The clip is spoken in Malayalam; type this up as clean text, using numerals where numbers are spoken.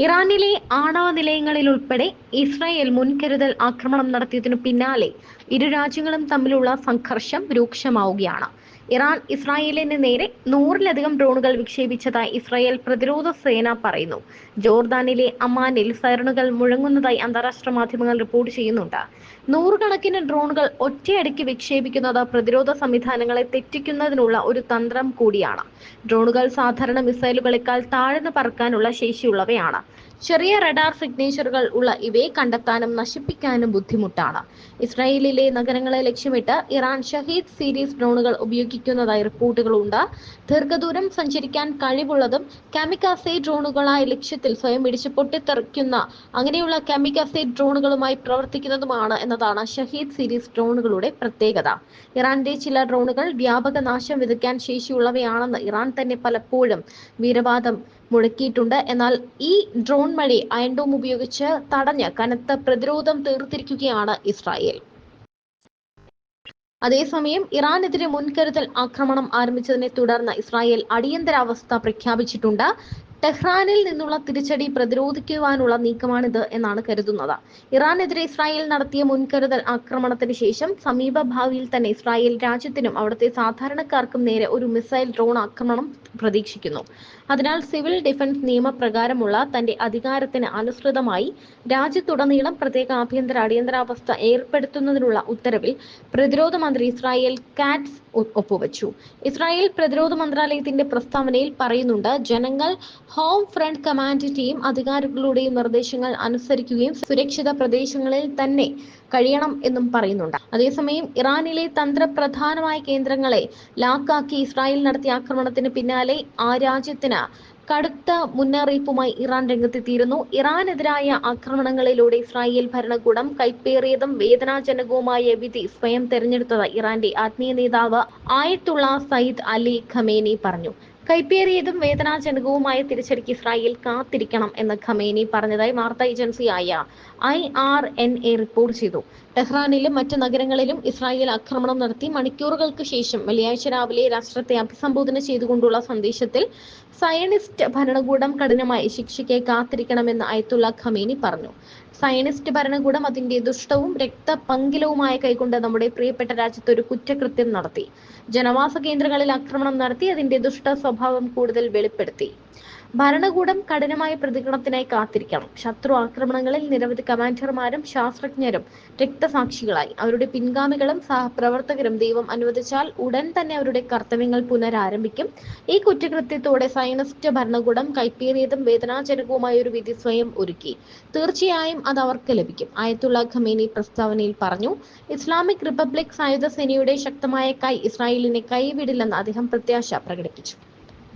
ഇറാനിലെ ആണവ നിലയങ്ങളിൽ ഉൾപ്പെടെ ഇസ്രായേൽ മുൻകരുതൽ ആക്രമണം നടത്തിയതിനു പിന്നാലെ ഇരു രാജ്യങ്ങളും തമ്മിലുള്ള സംഘർഷം രൂക്ഷമാവുകയാണ്. ഇറാൻ ഇസ്രായേലിന് നേരെ 100-ലധികം ഡ്രോണുകൾ വിക്ഷേപിച്ചതായി ഇസ്രായേൽ പ്രതിരോധ സേന പറയുന്നു. ജോർദാനിലെ അമ്മാനിൽ സൈറണുകൾ മുഴങ്ങുന്നതായി അന്താരാഷ്ട്ര മാധ്യമങ്ങൾ റിപ്പോർട്ട് ചെയ്യുന്നുണ്ട്. നൂറുകണക്കിന് ഡ്രോണുകൾ ഒറ്റയടിക്ക് വിക്ഷേപിക്കുന്നത് പ്രതിരോധ സംവിധാനങ്ങളെ തെറ്റിക്കുന്നതിനുള്ള ഒരു തന്ത്രം കൂടിയാണ്. ഡ്രോണുകൾ സാധാരണ മിസൈലുകളെക്കാൾ താഴ്ന്നു പറക്കാനുള്ള ശേഷിയുള്ളവയാണ്. ചെറിയ റഡാർ സിഗ്നേച്ചറുകൾ ഉള്ള ഇവയെ കണ്ടെത്താനും നശിപ്പിക്കാനും ബുദ്ധിമുട്ടാണ്. ഇസ്രായേലിലെ നഗരങ്ങളെ ലക്ഷ്യമിട്ട് ഇറാൻ ഷഹീദ് സീരീസ് ഡ്രോണുകൾ ഉപയോഗിക്കുന്നതായി റിപ്പോർട്ടുകളുണ്ട്. ദീർഘദൂരം സഞ്ചരിക്കാൻ കഴിവുള്ളതും കാമിക്കാസെ ഡ്രോണുകളായ ലക്ഷ്യത്തിൽ സ്വയം ഇടിച്ച് പൊട്ടിത്തെറിക്കുന്ന അങ്ങനെയുള്ള കാമിക്കാസെ ഡ്രോണുകളുമായി പ്രവർത്തിക്കുന്നതുമാണ് എന്നതാണ് ഷഹീദ് സീരീസ് ഡ്രോണുകളുടെ പ്രത്യേകത. ഇറാന്റെ ചില ഡ്രോണുകൾ വ്യാപക നാശം വിതയ്ക്കാൻ ശേഷിയുള്ളവയാണെന്ന് ഇറാൻ തന്നെ പലപ്പോഴും വീരവാദം മുഴക്കിയിട്ടുണ്ട്. എന്നാൽ ഈ ഡ്രോൺ മഴയെ അയൺ ഡോം ഉപയോഗിച്ച് തടഞ്ഞ് കനത്ത പ്രതിരോധം തീർത്തിരിക്കുകയാണ് ഇസ്രായേൽ. അതേസമയം ഇറാനെതിരെ മുൻകരുതൽ ആക്രമണം ആരംഭിച്ചതിനെ തുടർന്ന് ഇസ്രായേൽ അടിയന്തരാവസ്ഥ പ്രഖ്യാപിച്ചിട്ടുണ്ട്. ടെഹ്റാനിൽ നിന്നുള്ള തിരിച്ചടി പ്രതിരോധിക്കുവാനുള്ള നീക്കമാണിത് എന്നാണ് കരുതുന്നത്. ഇറാനെതിരെ ഇസ്രായേൽ നടത്തിയ മുൻകരുതൽ ആക്രമണത്തിന് ശേഷം സമീപ ഭാവിയിൽ തന്നെ ഇസ്രായേൽ രാജ്യത്തിനും അവിടുത്തെ സാധാരണക്കാർക്കും നേരെ ഒരു മിസൈൽ ഡ്രോൺ ആക്രമണം പ്രതീക്ഷിക്കുന്നു. അതിനാൽ സിവിൽ ഡിഫൻസ് നിയമപ്രകാരമുള്ള തന്റെ അധികാരത്തിന് അനുസൃതമായി രാജ്യത്തുടനീളം പ്രത്യേക ആഭ്യന്തര അടിയന്തരാവസ്ഥ ഏർപ്പെടുത്തുന്നതിനുള്ള ഉത്തരവിൽ പ്രതിരോധ മന്ത്രി ഇസ്രായേൽ കാറ്റ്സ് ഒപ്പുവച്ചു. ഇസ്രായേൽ പ്രതിരോധ മന്ത്രാലയത്തിന്റെ പ്രസ്താവനയിൽ പറയുന്നുണ്ട്, ജനങ്ങൾ ഹോം ഫ്രണ്ട് കമാൻഡ് ടീം അധികാരികളുടെയും നിർദ്ദേശങ്ങൾ അനുസരിക്കുകയും സുരക്ഷിത പ്രദേശങ്ങളിൽ തന്നെ കഴിയണം എന്നും പറയുന്നുണ്ട്. അതേസമയം ഇറാനിലെ തന്ത്രപ്രധാനമായ കേന്ദ്രങ്ങളെ ലാക്കാക്കി ഇസ്രായേൽ നടത്തിയ ആക്രമണത്തിന് പിന്നാലെ ആ രാജ്യത്തിന് കടുത്ത മുന്നറിയിപ്പുമായി ഇറാൻ രംഗത്തെത്തിയിരുന്നു. ഇറാനെതിരായ ആക്രമണങ്ങളിലൂടെ ഇസ്രായേൽ ഭരണകൂടം കൈപ്പേറിയതും വേദനാജനകവുമായ വിധി സ്വയം തെരഞ്ഞെടുത്തത് ഇറാന്റെ ആത്മീയ നേതാവ് ആയത്തുള്ള സയ്യിദ് അലി ഖമേനി പറഞ്ഞു. കൈപ്പേറിയതും വേദനാജനകവുമായ തിരിച്ചടിക്ക് ഇസ്രായേൽ കാത്തിരിക്കണം എന്ന് ഖമേനി പറഞ്ഞതായി വാർത്താ ഏജൻസിയായ IRNA റിപ്പോർട്ട് ചെയ്തു. ടെഹ്റാനിലും മറ്റ് നഗരങ്ങളിലും ഇസ്രായേൽ ആക്രമണം നടത്തി മണിക്കൂറുകൾക്ക് ശേഷം വെള്ളിയാഴ്ച രാവിലെ രാഷ്ട്രത്തെ അഭിസംബോധന ചെയ്തുകൊണ്ടുള്ള സന്ദേശത്തിൽ സയനിസ്റ്റ് ഭരണകൂടം കഠിനമായ ശിക്ഷയ്ക്ക് കാത്തിരിക്കണമെന്ന് അയത്തുള്ള ഖമേനി പറഞ്ഞു. സയനിസ്റ്റ് ഭരണകൂടം അതിന്റെ ദുഷ്ടവും രക്തപങ്കിലവുമായ കൈകൊണ്ട് നമ്മുടെ പ്രിയപ്പെട്ട രാജ്യത്ത് ഒരു കുറ്റകൃത്യം നടത്തി. ജനവാസ കേന്ദ്രങ്ങളിൽ ആക്രമണം നടത്തി അതിന്റെ ദുഷ്ട സ്വഭാവം കൂടുതൽ വെളിപ്പെടുത്തി. ഭരണകൂടം കഠിനമായ പ്രതികരണത്തിനായി കാത്തിരിക്കണം. ശത്രു ആക്രമണങ്ങളിൽ നിരവധി കമാൻഡർമാരും ശാസ്ത്രജ്ഞരും രക്തസാക്ഷികളായി. അവരുടെ പിൻഗാമികളും സഹപ്രവർത്തകരും ദൈവം അനുവദിച്ചാൽ ഉടൻ തന്നെ അവരുടെ കർത്തവ്യങ്ങൾ പുനരാരംഭിക്കും. ഈ കുറ്റകൃത്യത്തോടെ സയനിസ്റ്റ് ഭരണകൂടം കൈപ്പേറിയതും വേദനാജനകവുമായ ഒരു വിധി സ്വയം ഒരുക്കി. തീർച്ചയായും അത് അവർക്ക് ലഭിക്കും, ആയത്തുള്ള ഖമേനി പ്രസ്താവനയിൽ പറഞ്ഞു. ഇസ്ലാമിക് റിപ്പബ്ലിക് സായുധ സേനയുടെ ശക്തമായ കൈ ഇസ്രായേലിനെ കൈവിടില്ലെന്ന് അദ്ദേഹം പ്രത്യാശ പ്രകടിപ്പിച്ചു.